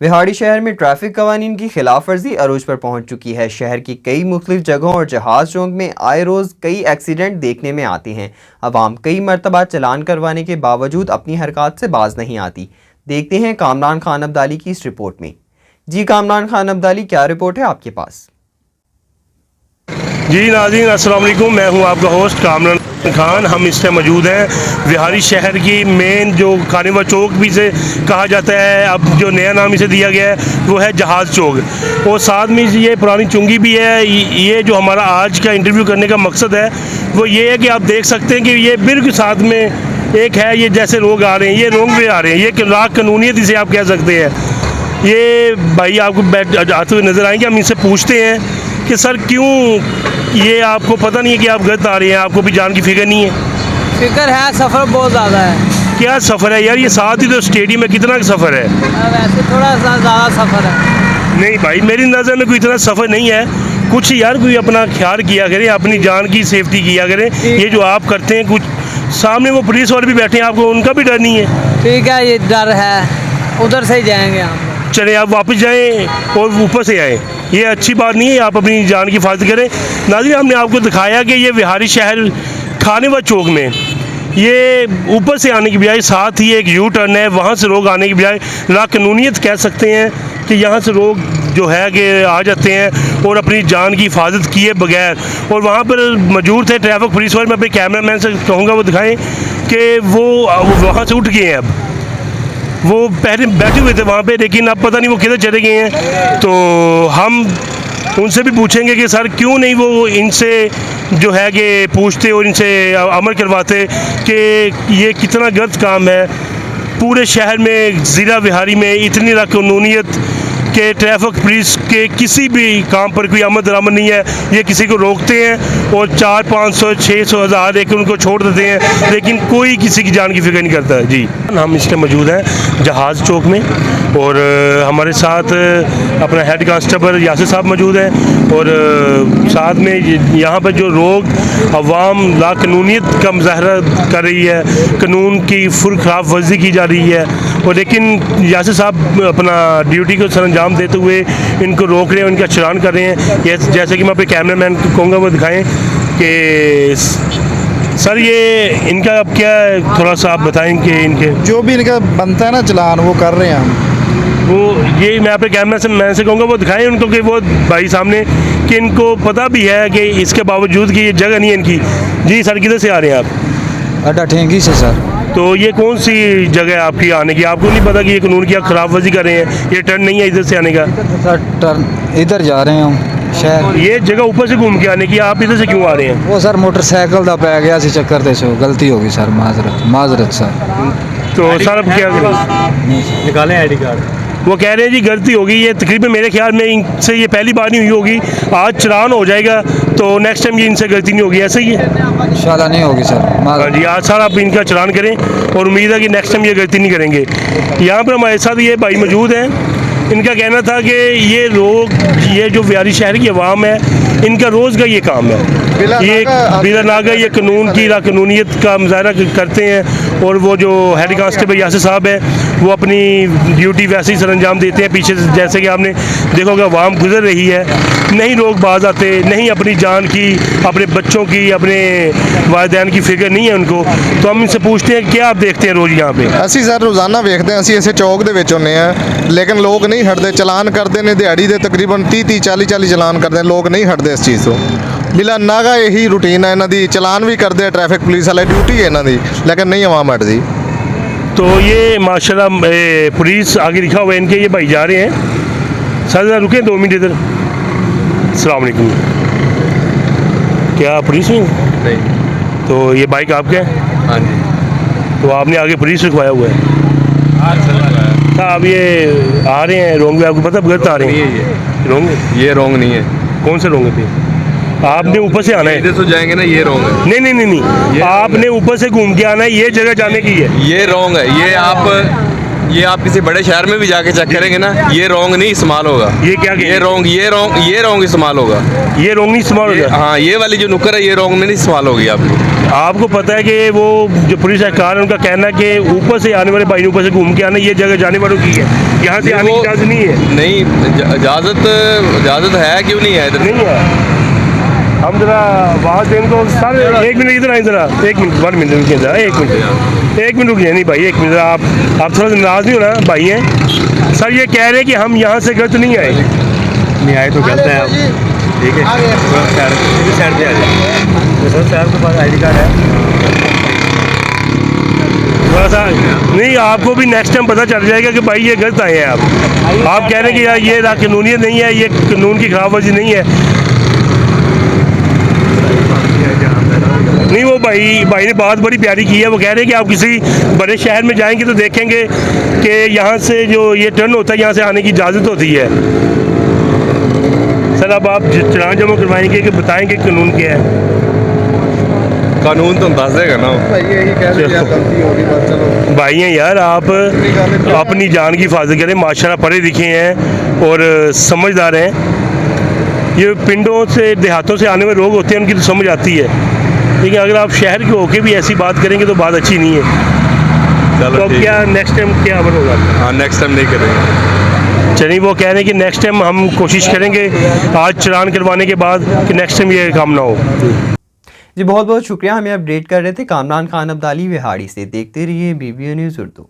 विहाड़ी शहर में ट्रैफिक कवानीन की खिलाफ वर्जी अरूज पर पहुंच चुकी है। शहर की कई मुख्तलिफ जगहों और जहाज चौक में आए रोज़ कई एक्सीडेंट देखने में आते हैं। अवाम कई मरतबा चलान करवाने के बावजूद अपनी हरकत से बाज नहीं आती। देखते हैं कामरान खान अब्दाली की इस रिपोर्ट में। जी कामरान खान अब्दाली, क्या रिपोर्ट है आपके पास? जी नाज़रीन, अस्सलाम वालेकुम। मैं हूं आपका होस्ट कामरान खान। हम इस टाइम मौजूद हैं विहाड़ी शहर की मेन जो खानेवा चौक भी से कहा जाता है, अब जो नया नाम इसे दिया गया है वो है जहाज़ चौक, और साथ में ये पुरानी चुंगी भी है। ये जो हमारा आज का इंटरव्यू करने का मकसद है वो ये है कि आप देख सकते हैं कि ये बिल्कुल साथ में एक है, ये जैसे लोग आ रहे हैं, ये रोंग वे आ रहे हैं, ये लाख कानूनियत इसे आप कह सकते हैं। ये भाई आपको आते हुए नज़र आएंगे, हम इनसे पूछते हैं कि सर क्यों ये आपको पता नहीं है कि आप गलत आ रहे हैं, आपको भी जान की फिक्र नहीं है? फिक्र है, सफ़र बहुत ज़्यादा है। क्या सफ़र है यार, ये साथ ही तो स्टेडियम में कितना सफ़र है? वैसे थोड़ा सा ज़्यादा सफ़र है। नहीं भाई, मेरी नज़र में कोई इतना सफ़र नहीं है। कुछ यार कोई अपना ख्याल किया करें, अपनी जान की सेफ्टी किया करें। ये जो आप करते हैं, कुछ सामने वो पुलिस वाले भी बैठे हैं, आपको उनका भी डर नहीं है? ठीक है, ये डर है, उधर से ही जाएंगे हम। चले आप वापस जाएं और ऊपर से आएँ, ये अच्छी बात नहीं है। आप अपनी जान की हिफाजत करें। नाज़रीन, हमने आपको दिखाया कि ये विहाड़ी शहर खानेवा चौक में ये ऊपर से आने की बजाय साथ ही एक यू टर्न है, वहाँ से लोग आने की बजाय लाकानूनियत कह सकते हैं कि यहाँ से लोग जो है कि आ जाते हैं और अपनी जान की हिफाजत किए बगैर, और वहाँ पर मौजूद थे ट्रैफिक पुलिस वाले। मैं अपने कैमरा मैन से कहूँगा वो दिखाएँ कि वो वहाँ से उठ गए हैं। अब वो पहले बैठे हुए थे वहाँ पे, लेकिन अब पता नहीं वो किधर चले गए हैं। तो हम उनसे भी पूछेंगे कि सर क्यों नहीं वो इनसे जो है कि पूछते और इनसे अमल करवाते कि ये कितना गलत काम है। पूरे शहर में, ज़िला विहाड़ी में इतनी लाकानूनियत कि ट्रैफिक पुलिस के किसी भी काम पर कोई अमल दरामद नहीं है। ये किसी को रोकते हैं और 400-500 600 हज़ार एक उनको छोड़ देते हैं, लेकिन कोई किसी की जान की फिक्र नहीं करता। जी, हम इस टाइम मौजूद हैं जहाज़ चौक में, और हमारे साथ अपना हेड कांस्टेबल यासिर साहब मौजूद हैं, और साथ में यहाँ पर जो लोग अवाम लाकानूनियत का मुजाहरा कर रही है, कानून की फुल खिलाफ वर्जी की जा रही है, और लेकिन यासिर साहब अपना ड्यूटी को सरअंजाम देते हुए इनको रोक रहे हैं, उनका चलान कर रहे हैं। जैसे कि मैं अपने कैमरा मैन को कहूँगा वो दिखाएँ कि सर ये इनका अब क्या है, थोड़ा सा आप बताएं कि इनके जो भी इनका बनता है ना चलान वो कर रहे हैं हम। वो ये मैं अपने कैमरा मैन से कहूँगा वो दिखाएं उनको कि वो भाई सामने कि इनको पता भी है कि इसके बावजूद कि ये जगह नहीं है इनकी। जी सर, किधर से आ रहे हैं आप? अड्डा ठेंगी से सर। तो ये कौन सी जगह है आपकी आने की? आपको नहीं पता कि ये कानून की आप खिलाफ वर्जी कर रहे हैं? ये टर्न नहीं है इधर से आने का? सर टर्न इधर जा रहे हैं हम शहर। ये जगह ऊपर से घूम के आने की, आप इधर से क्यों आ रहे हैं? वो सर मोटरसाइकिल दा पै गया सी चक्कर ते सो गलती होगी सर, माजरत सर। तो सर अब क्या करें? निकालें आईडी कार्ड। वो कह रहे हैं जी गलती होगी। ये तकरीबन मेरे ख्याल में इनसे ये पहली बार नहीं हुई होगी, आज चलान हो जाएगा तो नेक्स्ट टाइम ये इनसे गलती नहीं होगी, ऐसा ही है? इंशाल्लाह नहीं होगी सर। हाँ जी, आज सर आप इनका चलान करें और उम्मीद है कि नेक्स्ट टाइम ये गलती नहीं करेंगे। यहाँ पर हमारे साथ ये भाई मौजूद हैं, इनका कहना था कि ये लोग, ये जो विहाड़ी शहर की आवाम है, इनका रोज़ का ये काम है, ये बिला नागा ये कानून की लाकानूनियत का मुजाहरा करते हैं, और वो जो हेड कांस्टेबल यासिर साहब हैं वो अपनी ड्यूटी वैसे ही सरअंजाम देते हैं। पीछे से जैसे कि आपने देखा होगा आवाम गुजर रही है, नहीं लोग बाज आते, नहीं अपनी जान की, अपने बच्चों की, अपने वालिदैन की फिक्र नहीं है उनको। तो हम इनसे पूछते हैं क्या आप देखते हैं रोज़ यहाँ पे? ਅਸੀਂ सर रोज़ाना वेखते हैं, ਅਸੀਂ इसे चौक ਦੇ ਵਿੱਚ ਹੁੰਦੇ हैं, लेकिन लोग नहीं हटते। चलान करते ने दिहाड़ी ਦੇ तकरीबन 30-30 40-40 चलान करते हैं, लोग नहीं हटते इस चीज़ ਤੋਂ। बिला नागा यही रूटीन है इन्हों की, चलान भी करते हैं ट्रैफिक पुलिस वाले, ड्यूटी है इन्हों की, लेकिन नहीं आवाम हटती। तो ये माशाल्लाह पुलिस आगे लिखा हुआ है इनके, ये भाई जा रहे हैं। सर रुके 2 मिनट इधर। अस्सलाम वालेकुम, क्या पुलिस में? नहीं। तो ये बाइक आपका है? हाँ जी। तो आपने आगे पुलिस लिखवाया हुआ है? अब ये आ रहे हैं रोंग, आपको पता गलत आ रहे हैं? ये रोंग, ये रॉन्ग नहीं है। कौन से रोंग थे? आपने ऊपर से आना है? इधर से जाएंगे ना, ये रॉन्ग है। नहीं नहीं नहीं नहीं, आपने ऊपर से घूम के आना है, ये जगह जाने की है। ये रॉन्ग है। ये आप ये आप किसी बड़े शहर में भी जाके चेक करेंगे ना, ये रॉन्ग नहीं इस्तेमाल होगा। ये क्या ये रॉन्ग इस्तेमाल होगा। ये रॉन्ग नहीं इस्तेमाल होगा। हाँ, ये वाली जो नुक्कर है ये रॉन्ग में नहीं इस्तेमाल होगी आपकी। आपको पता है कि वो जो पुलिस एहलकार है उनका कहना है कि ऊपर से आने वाले भाई ने ऊपर से घूम के आना, ये जगह जाने वालों की है, यहाँ से आने की इजाज़त नहीं है। नहीं, इजाज़त है, क्यों नहीं है इधर? नहीं है। हम जरा वहाँ से इनको सारे 1 मिनट इधर आए जरा, 1 मिनट 1 मिनट रुकिए जरा, 1 मिनट रुकिए। नहीं भाई 1 मिनट, आप थोड़ा सा नाराज़ नहीं होना भाई हैं सर। ये कह रहे हैं कि हम यहाँ से गलत नहीं आए। नहीं आए तो गलत है आप, ठीक है, साइड पे आ जाए। सर साहब के पास ID कार्ड है, थोड़ा सा नहीं, आपको भी नेक्स्ट टाइम पता चल जाएगा कि भाई ये गलत आए हैं। आप कह रहे हैं कि यार ये कानूनियत नहीं है, ये कानून की खिलाफवर्जी नहीं है। नहीं, वो भाई ने बात बड़ी प्यारी की है। वो कह रहे हैं कि आप किसी बड़े शहर में जाएंगे तो देखेंगे कि यहाँ से जो ये टर्न होता है यहाँ से आने की इजाज़त होती है। सर अब आप चालान जमा करवाएंगे कि बताएंगे कानून क्या है? कानून तो दस देगा ना। यही कह रहे हैं गलती होगी, बस चलो भाई हैं यार, आप अपनी जान की हिफाजत करें। माशाल्लाह पढ़े लिखे हैं और समझदार हैं। ये पिंडों से देहातों से आने में लोग होते हैं, उनकी तो समझ आती है, लेकिन अगर आप शहर के होके भी ऐसी बात करेंगे तो बात अच्छी नहीं है। चलो तो अब क्या नेक्स्ट टाइम क्या अमल होगा? हाँ, नेक्स्ट टाइम नहीं करेंगे। चलिए, वो कह रहे हैं कि नेक्स्ट टाइम हम कोशिश करेंगे आज चालान करवाने के बाद कि नेक्स्ट टाइम ये काम ना हो। जी बहुत बहुत शुक्रिया, हमें अपडेट कर रहे थे कामरान खान अब्दाली विहाड़ी से। देखते रहिए BBN न्यूज़ उर्दू।